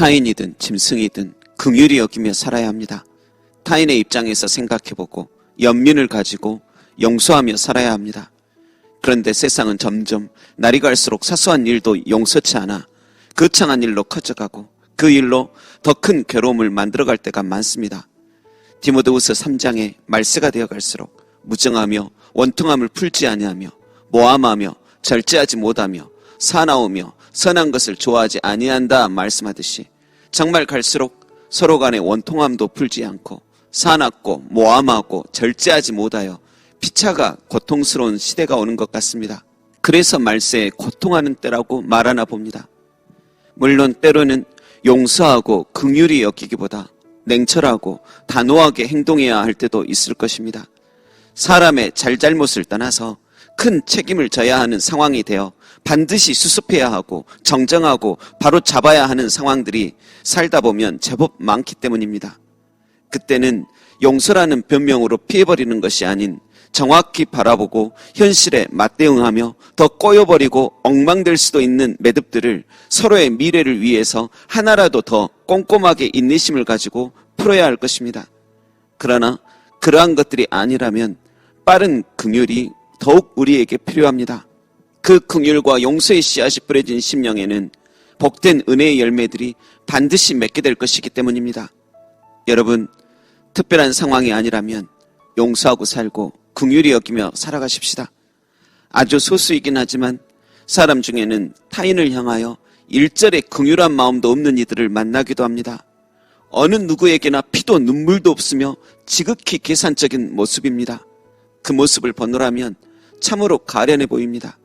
타인이든 짐승이든 긍휼히 여기며 살아야 합니다. 타인의 입장에서 생각해보고 연민을 가지고 용서하며 살아야 합니다. 그런데 세상은 점점 날이 갈수록 사소한 일도 용서치 않아 거창한 일로 커져가고 그 일로 더 큰 괴로움을 만들어갈 때가 많습니다. 디모데후서 3장에 말세가 되어갈수록 무정하며 원통함을 풀지 아니하며 모함하며 절제하지 못하며 사나우며 선한 것을 좋아하지 아니한다 말씀하듯이 정말 갈수록 서로 간의 원통함도 풀지 않고 사납고 모함하고 절제하지 못하여 피차가 고통스러운 시대가 오는 것 같습니다. 그래서 말세에 고통하는 때라고 말하나 봅니다. 물론 때로는 용서하고 긍휼히 여기기보다 냉철하고 단호하게 행동해야 할 때도 있을 것입니다. 사람의 잘잘못을 떠나서 큰 책임을 져야 하는 상황이 되어 반드시 수습해야 하고 정정하고 바로 잡아야 하는 상황들이 살다 보면 제법 많기 때문입니다. 그때는 용서라는 변명으로 피해버리는 것이 아닌 정확히 바라보고 현실에 맞대응하며 더 꼬여버리고 엉망될 수도 있는 매듭들을 서로의 미래를 위해서 하나라도 더 꼼꼼하게 인내심을 가지고 풀어야 할 것입니다. 그러나 그러한 것들이 아니라면 빠른 긍휼이 더욱 우리에게 필요합니다. 그 긍휼과 용서의 씨앗이 뿌려진 심령에는 복된 은혜의 열매들이 반드시 맺게 될 것이기 때문입니다. 여러분, 특별한 상황이 아니라면 용서하고 살고 긍휼히 여기며 살아가십시다. 아주 소수이긴 하지만 사람 중에는 타인을 향하여 일절의 긍휼한 마음도 없는 이들을 만나기도 합니다. 어느 누구에게나 피도 눈물도 없으며 지극히 계산적인 모습입니다. 그 모습을 보노라면 참으로 가련해 보입니다.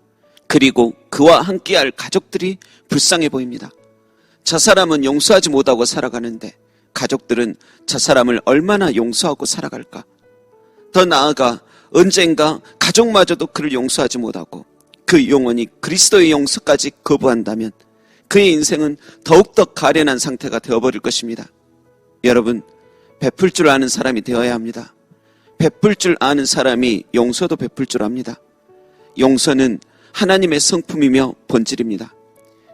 그리고 그와 함께할 가족들이 불쌍해 보입니다. 저 사람은 용서하지 못하고 살아가는데 가족들은 저 사람을 얼마나 용서하고 살아갈까? 더 나아가 언젠가 가족마저도 그를 용서하지 못하고 그 영혼이 그리스도의 용서까지 거부한다면 그의 인생은 더욱더 가련한 상태가 되어버릴 것입니다. 여러분, 베풀 줄 아는 사람이 되어야 합니다. 베풀 줄 아는 사람이 용서도 베풀 줄 압니다. 용서는 하나님의 성품이며 본질입니다.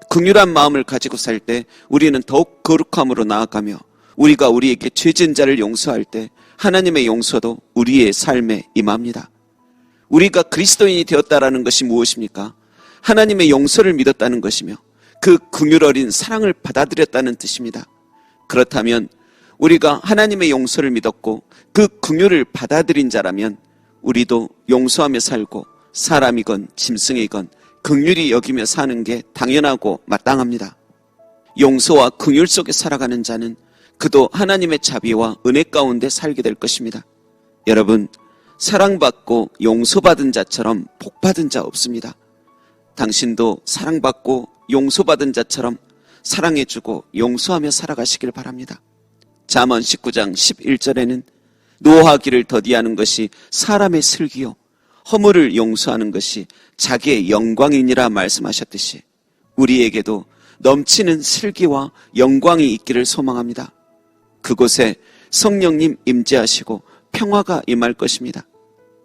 긍휼한 마음을 가지고 살 때 우리는 더욱 거룩함으로 나아가며 우리가 우리에게 죄 지은 자를 용서할 때 하나님의 용서도 우리의 삶에 임합니다. 우리가 그리스도인이 되었다라는 것이 무엇입니까? 하나님의 용서를 믿었다는 것이며 그 긍휼 어린 사랑을 받아들였다는 뜻입니다. 그렇다면 우리가 하나님의 용서를 믿었고 그 긍휼을 받아들인 자라면 우리도 용서하며 살고 사람이건 짐승이건 긍휼히 여기며 사는 게 당연하고 마땅합니다. 용서와 긍휼 속에 살아가는 자는 그도 하나님의 자비와 은혜 가운데 살게 될 것입니다. 여러분, 사랑받고 용서받은 자처럼 복받은 자 없습니다. 당신도 사랑받고 용서받은 자처럼 사랑해주고 용서하며 살아가시길 바랍니다. 잠언 19장 11절에는 노하기를 더디하는 것이 사람의 슬기요 허물을 용서하는 것이 자기의 영광이니라 말씀하셨듯이 우리에게도 넘치는 슬기와 영광이 있기를 소망합니다. 그곳에 성령님 임재하시고 평화가 임할 것입니다.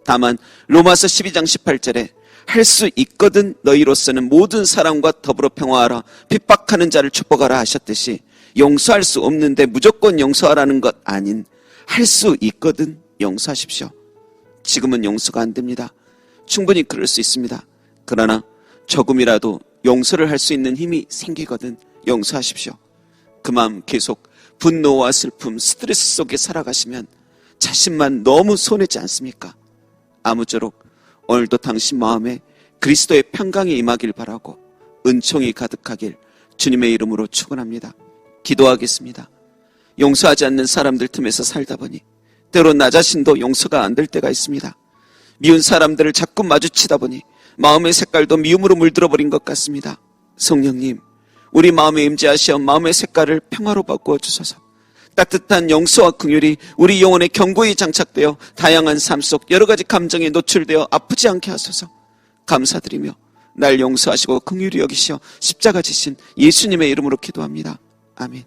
다만 로마서 12장 18절에 할 수 있거든 너희로서는 모든 사람과 더불어 평화하라 핍박하는 자를 축복하라 하셨듯이 용서할 수 없는데 무조건 용서하라는 것 아닌 할 수 있거든 용서하십시오. 지금은 용서가 안 됩니다. 충분히 그럴 수 있습니다. 그러나 조금이라도 용서를 할 수 있는 힘이 생기거든 용서하십시오. 그 마음 계속 분노와 슬픔, 스트레스 속에 살아가시면 자신만 너무 손해지 않습니까? 아무쪼록 오늘도 당신 마음에 그리스도의 평강이 임하길 바라고 은총이 가득하길 주님의 이름으로 축원합니다. 기도하겠습니다. 용서하지 않는 사람들 틈에서 살다 보니 때로 나 자신도 용서가 안 될 때가 있습니다. 미운 사람들을 자꾸 마주치다 보니 마음의 색깔도 미움으로 물들어버린 것 같습니다. 성령님, 우리 마음에 임재하시어 마음의 색깔을 평화로 바꾸어 주소서. 따뜻한 용서와 긍휼이 우리 영혼에 견고히 장착되어 다양한 삶 속 여러 가지 감정에 노출되어 아프지 않게 하소서. 감사드리며 날 용서하시고 긍휼히 여기시어 십자가 지신 예수님의 이름으로 기도합니다. 아멘.